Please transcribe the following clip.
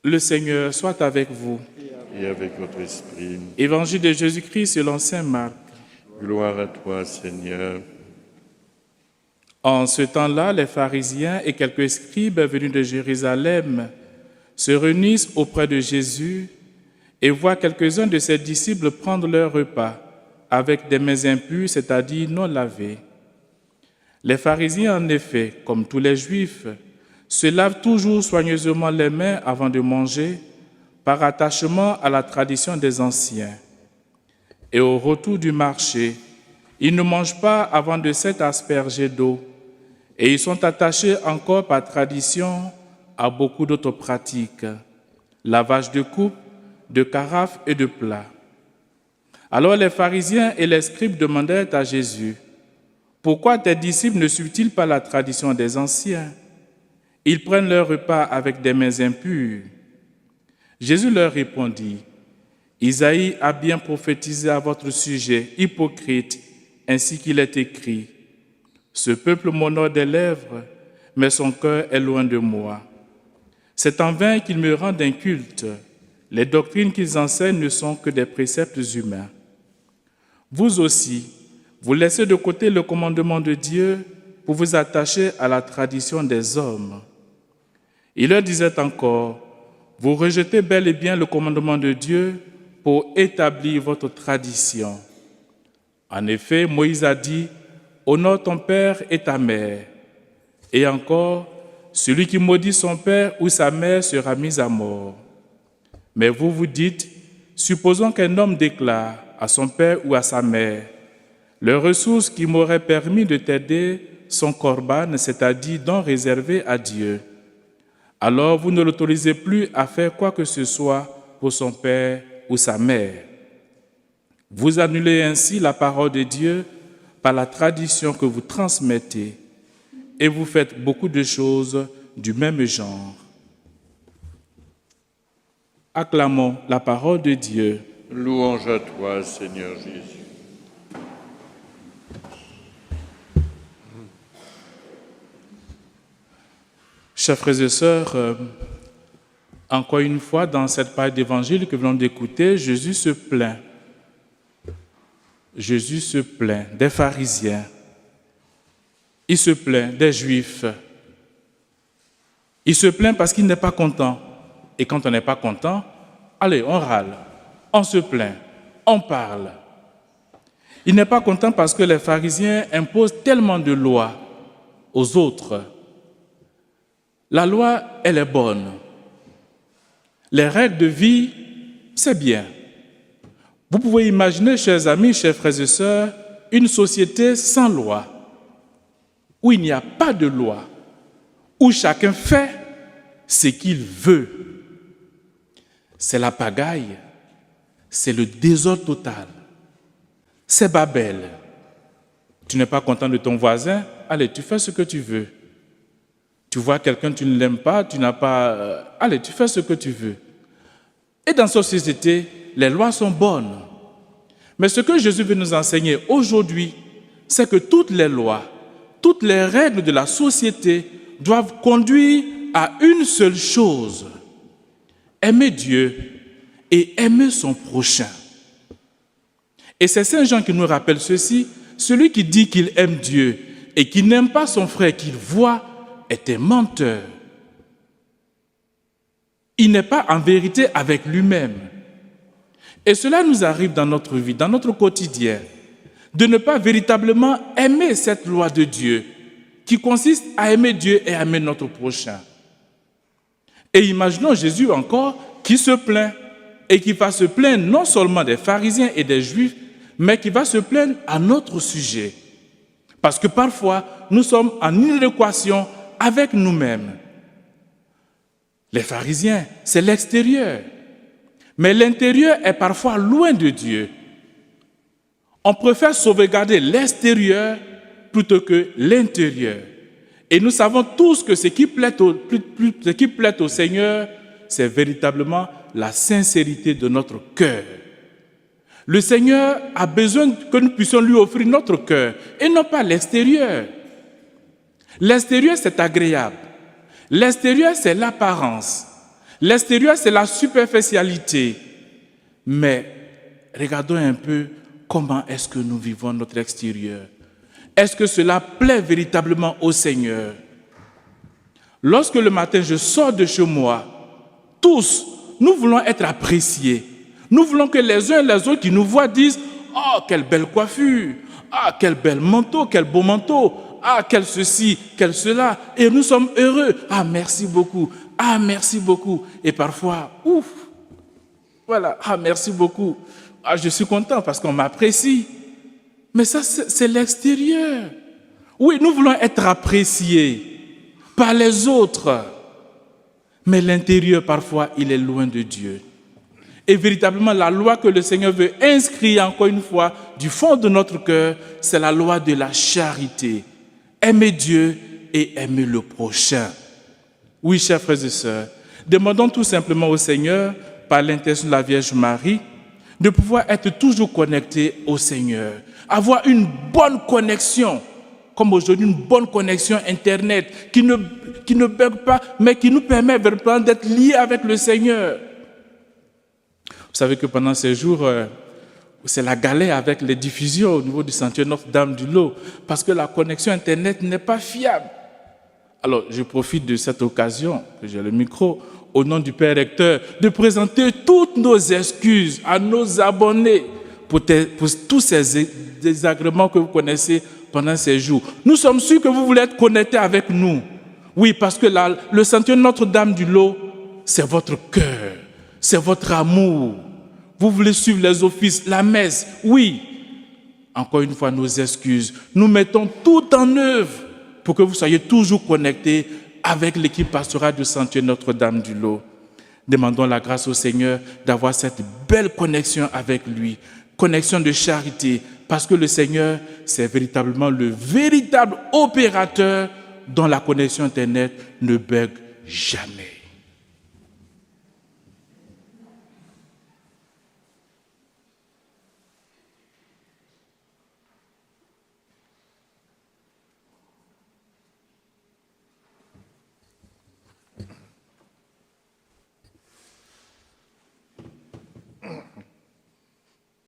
Le Seigneur soit avec vous. Et avec votre esprit. Évangile de Jésus-Christ selon saint Marc. Gloire à toi, Seigneur. En ce temps-là, les pharisiens et quelques scribes venus de Jérusalem se réunissent auprès de Jésus et voient quelques-uns de ses disciples prendre leur repas avec des mains impures, c'est-à-dire non lavées. Les pharisiens, en effet, comme tous les Juifs, se lavent toujours soigneusement les mains avant de manger, par attachement à la tradition des anciens. Et au retour du marché, ils ne mangent pas avant de s'être aspergés d'eau, et ils sont attachés encore par tradition à beaucoup d'autres pratiques, lavage de coupes, de carafes et de plats. Alors les pharisiens et les scribes demandèrent à Jésus, « Pourquoi tes disciples ne suivent-ils pas la tradition des anciens ? Ils prennent leur repas avec des mains impures. » Jésus leur répondit, « Isaïe a bien prophétisé à votre sujet, hypocrite, ainsi qu'il est écrit. Ce peuple m'honore des lèvres, mais son cœur est loin de moi. C'est en vain qu'ils me rendent inculte. Les doctrines qu'ils enseignent ne sont que des préceptes humains. Vous aussi, vous laissez de côté le commandement de Dieu pour vous attacher à la tradition des hommes. » Il leur disait encore, « Vous rejetez bel et bien le commandement de Dieu pour établir votre tradition. En effet, Moïse a dit, « Honore ton père et ta mère. » Et encore, « Celui qui maudit son père ou sa mère sera mis à mort. » Mais vous vous dites, « Supposons qu'un homme déclare à son père ou à sa mère, « Les ressources qui m'auraient permis de t'aider sont corban, c'est-à-dire dons réservés à Dieu. » Alors vous ne l'autorisez plus à faire quoi que ce soit pour son père ou sa mère. Vous annulez ainsi la parole de Dieu par la tradition que vous transmettez et vous faites beaucoup de choses du même genre. Acclamons la parole de Dieu. Louange à toi, Seigneur Jésus. Chers frères et sœurs, encore une fois, dans cette parole d'évangile que nous venons d'écouter, Jésus se plaint. Jésus se plaint des pharisiens. Il se plaint des Juifs. Il se plaint parce qu'il n'est pas content. Et quand on n'est pas content, allez, on râle, on se plaint, on parle. Il n'est pas content parce que les pharisiens imposent tellement de lois aux autres. La loi, elle est bonne. Les règles de vie, c'est bien. Vous pouvez imaginer, chers amis, chers frères et sœurs, une société sans loi, où il n'y a pas de loi, où chacun fait ce qu'il veut. C'est la pagaille, c'est le désordre total, c'est Babel. Tu n'es pas content de ton voisin, allez, tu fais ce que tu veux. Tu vois quelqu'un, tu ne l'aimes pas, tu n'as pas... allez, tu fais ce que tu veux. Et dans cette société, les lois sont bonnes. Mais ce que Jésus veut nous enseigner aujourd'hui, c'est que toutes les lois, toutes les règles de la société doivent conduire à une seule chose. Aimer Dieu et aimer son prochain. Et c'est Saint Jean qui nous rappelle ceci, celui qui dit qu'il aime Dieu et qui n'aime pas son frère qu'il voit est un menteur. Il n'est pas en vérité avec lui-même. Et cela nous arrive dans notre vie, dans notre quotidien, de ne pas véritablement aimer cette loi de Dieu, qui consiste à aimer Dieu et à aimer notre prochain. Et imaginons Jésus encore qui se plaint, et qui va se plaindre non seulement des pharisiens et des juifs, mais qui va se plaindre à notre sujet. Parce que parfois, nous sommes en inadéquation avec nous-mêmes. Les pharisiens, c'est l'extérieur. Mais l'intérieur est parfois loin de Dieu. On préfère sauvegarder l'extérieur plutôt que l'intérieur. Et nous savons tous que ce qui plaît au Seigneur, c'est véritablement la sincérité de notre cœur. Le Seigneur a besoin que nous puissions lui offrir notre cœur et non pas l'extérieur. L'extérieur, c'est agréable. L'extérieur, c'est l'apparence. L'extérieur, c'est la superficialité. Mais regardons un peu comment est-ce que nous vivons notre extérieur. Est-ce que cela plaît véritablement au Seigneur? Lorsque le matin je sors de chez moi, tous, nous voulons être appréciés. Nous voulons que les uns et les autres qui nous voient disent « Oh, quelle belle coiffure! Ah, quel bel manteau, quel beau manteau! Ah, quel ceci, quel cela! » Et nous sommes heureux. « Ah, merci beaucoup! Ah, merci beaucoup! » Et parfois, ouf! Voilà, « Ah, merci beaucoup! Ah, je suis content parce qu'on m'apprécie. » Mais ça, c'est l'extérieur. Oui, nous voulons être appréciés par les autres. Mais l'intérieur, parfois, il est loin de Dieu. Et véritablement, la loi que le Seigneur veut inscrire encore une fois du fond de notre cœur, c'est la loi de la charité. Aimer Dieu et aimer le prochain. Oui, chers frères et sœurs, demandons tout simplement au Seigneur, par l'intercession de la Vierge Marie, de pouvoir être toujours connectés au Seigneur. Avoir une bonne connexion, comme aujourd'hui une bonne connexion Internet, qui ne bug pas, mais qui nous permet vraiment d'être liés avec le Seigneur. Vous savez que pendant ces jours, c'est la galère avec les diffusions au niveau du sanctuaire Notre-Dame-du-Lot, parce que la connexion Internet n'est pas fiable. Alors, je profite de cette occasion, que j'ai le micro, au nom du Père Recteur, de présenter toutes nos excuses à nos abonnés pour tous ces désagréments que vous connaissez pendant ces jours. Nous sommes sûrs que vous voulez être connectés avec nous. Oui, parce que le sanctuaire Notre-Dame-du-Lot, c'est votre cœur, c'est votre amour. Vous voulez suivre les offices, la messe. Oui, encore une fois, nos excuses. Nous mettons tout en œuvre pour que vous soyez toujours connectés avec l'équipe pastorale du sanctuaire Notre-Dame-du-Lot. Demandons la grâce au Seigneur d'avoir cette belle connexion avec lui, connexion de charité, parce que le Seigneur, c'est véritablement le véritable opérateur dont la connexion Internet ne bug jamais.